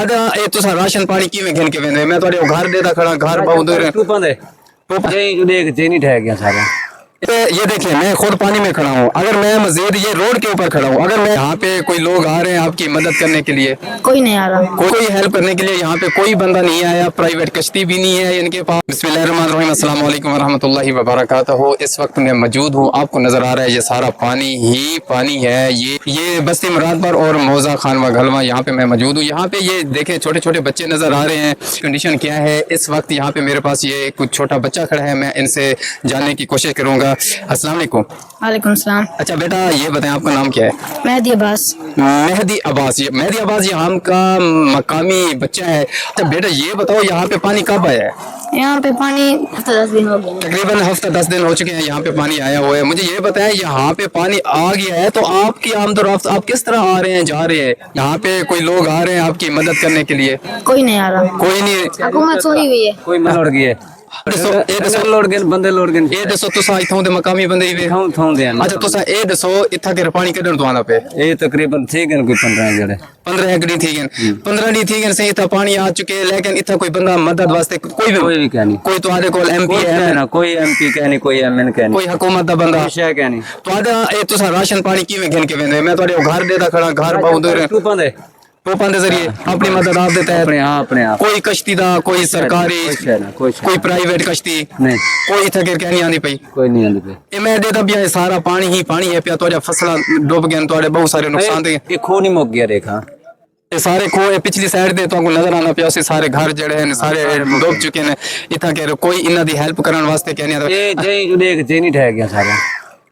अदा ये तुसा राशन पानी किवें घिन के वेंदे मैं तुहाडे घर देदा खड़ा घर बहुत दूर है टूपा दे यही जो देख चेनी ठह गया सारा। ये देखिए मैं खुद पानी में खड़ा हूँ। अगर मैं मजीद ये रोड के ऊपर खड़ा हूँ, अगर मैं यहाँ पे कोई लोग आ रहे हैं आपकी मदद करने के लिए, कोई नहीं आ रहा, कोई हेल्प करने के लिए यहाँ पे कोई बंदा नहीं आया, प्राइवेट कश्ती भी नहीं है इनके पास। बिस्मिल्लाहिर्रहमानिर्रहीम, अस्सलाम वालेकुम वरहमतुल्लाहि वबरकातुहू। इस वक्त मैं मौजूद हूँ, आपको नजर आ रहा है ये सारा पानी ही पानी है। ये बस्ती मुरादपुर और मौजा खानवा घलवा यहाँ पे मैं मौजूद हूँ। यहाँ पे ये देखें छोटे छोटे बच्चे नजर आ रहे हैं। कंडीशन क्या है इस वक्त यहाँ पे मेरे पास ये कुछ छोटा बच्चा खड़ा है, मैं इनसे जानने की कोशिश करूँगा। अस्सलाम वालेकुम। वालेकुम सलाम। अच्छा बेटा ये बताएं आपका नाम क्या है? मेहदी अब्बास। मेहदी अब्बास। ये मेहदी अब्बास यहाँ का मकामी बच्चा है। अच्छा बेटा ये बताओ यहाँ पे पानी कब आया है? यहाँ पे पानी हफ्ता 10 दिन हो गया। तकरीबन हफ्ता 10 दिन हो चुके हैं यहाँ पे पानी आया हुआ है। मुझे ये बताएं यहाँ पे पानी आ गया है तो आपकी आमदोरफ्त आप किस तरह आ रहे हैं जा रहे हैं? यहाँ पे कोई लोग आ रहे हैं आपकी मदद करने के लिए? कोई नहीं आ रहा, कोई नहीं। हुकूमत सोई हुई है। कोई मैं लड़ गया लोड गए बंदे लोड गए ये दसो तुसा इथों दे मकामी बंदे ही वे थां दे अच्छा तुसा ये दसो इत्था के पानी कढण तो आना पे ये तकरीबन ठीक है कोई 15 जड़े 15 एकड़ी थी गन 15 डी थी गन से इतना पानी आ चुके लेकिन इतना कोई बंदा मदद वास्ते कोई भी क्या नहीं कोई तो आदे कोल एमपी है ना कोई एमपी क्या नहीं कोई एमएन क्या नहीं कोई हुकूमत दा बंदा है क्या नहीं तो आदा ए तुसा राशन पानी किवें घिन के वेंदे मैं तुहाडे घर देदा खड़ा घर बहुत दूर है टूपा दे टोपां दे जरिए अपनी मदद आप देता है अपने आप कोई कश्ती दा कोई सरकारी कोई प्राइवेट कश्ती नहीं कोई इत्थे गिर के नहीं आंदी पई कोई नहीं आंदी पे ए मैं देदा भी सारा पानी ही पानी है पिया तुहाडे फसला डूब गए तुहाडे बहुत सारे नुकसान दे ये खो नहीं मुक गया देखा ये सारे खो पिछली साइड दे तो नजर आना पिया सारे घर जड़े हैं सारे डूब चुके हैं इतना कह कोई इन्हां दी हेल्प करने वास्ते क्या नहीं ये जई जो देख चेनी ठह गया सारा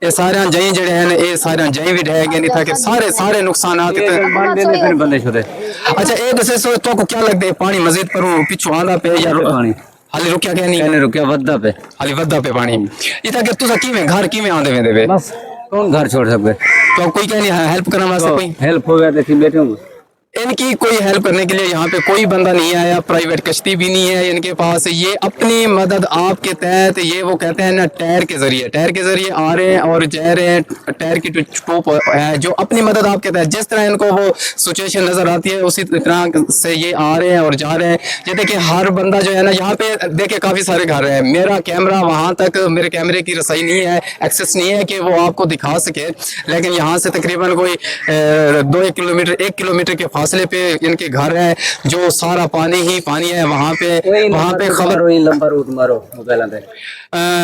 ये सारे जई जड़े हैं ये सारे जई भी ढह गए इतना के सारे नुकसानात फिर बंदे छुदे। अच्छा एक दसे सो तो को क्या लगदे पानी मजीद पर पिछू आंदा पे या पानी हाली रुकिया क्या नहीं कहने रुकिया वद्दा पे हाली वद्दा पे पानी इतना के तुसा किवें घर किवें आंदे वेंदे वे बस कौन घर छोड़ सके तो कोई क्या नहीं हेल्प करने वास्ते कोई हेल्प हो गया तो बैठे हूँ इनकी कोई हेल्प करने के लिए यहाँ पे कोई बंदा नहीं आया, प्राइवेट कश्ती भी नहीं है इनके पास। ये अपनी मदद आपके तहत ये वो कहते हैं ना टायर के जरिए आ रहे हैं और जा रहे हैं। टायर की टूप है जो अपनी मदद आपके तहत जिस तरह इनको वो सिचुएशन नजर आती है उसी तरह से ये आ रहे हैं और जा रहे हैं। ये देखिए हर बंदा जो है ना यहाँ पे देखिए काफी सारे घर है। मेरा कैमरा वहां तक मेरे कैमरे की रसाई नहीं है, एक्सेस नहीं है कि वो आपको दिखा सके, लेकिन यहाँ से तकरीबन कोई 1 किलोमीटर के फासले पे इनके घर है जो सारा पानी ही पानी है। वहाँ पे खबर हुई लंबा रूट मारो मोबाइल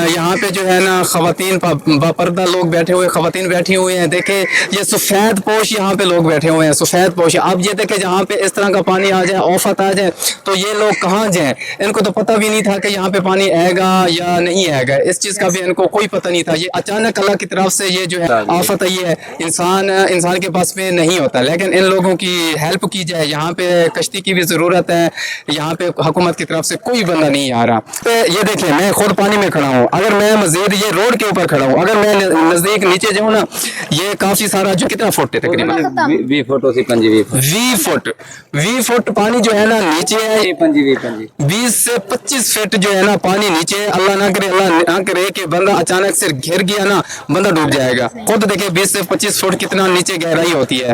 यहाँ पे जो है ना खवातीन बापर्दा लोग बैठे हुए खवातीन बैठी हुई हैं। देखे ये सफेद पोश यहाँ पे लोग बैठे हुए हैं सफेद पोश। अब ये देखे जहाँ पे इस तरह का पानी आ जाए आफत आ जाए तो ये लोग कहाँ जाए इनको तो पता भी नहीं था कि यहाँ पे पानी आएगा या नहीं आएगा। इस चीज का भी इनको कोई पता नहीं था। ये अचानक अल्लाह की तरफ से ये जो है आफत आई है। इंसान के पास में नहीं होता, लेकिन इन लोगों की हेल्प की जाए। यहाँ पे कश्ती की भी जरूरत है। यहाँ पे हुकूमत की तरफ से कोई बंदा नहीं आ रहा। तो ये देखिए मैं खुद पानी में खड़ा हूँ। अगर मैं मजीद ये रोड के ऊपर खड़ा हूँ, अगर मैं नजदीक नीचे जाऊँ ना ये काफी सारा जो कितना फुट है तकरीबन 20 फुट पानी जो है ना नीचे है। 20 से 25 फीट जो है ना पानी नीचे है। अल्लाह ना करे कि बंदा अचानक से घिर गया ना बंदा डूब जाएगा। खुद देखिए 20 से 25 फुट कितना नीचे गहराई होती है।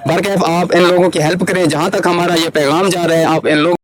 बल्कि आप इन लोगों की हेल्प करें। जहाँ तक हमारा ये पैगाम जा रहा है आप इन लोग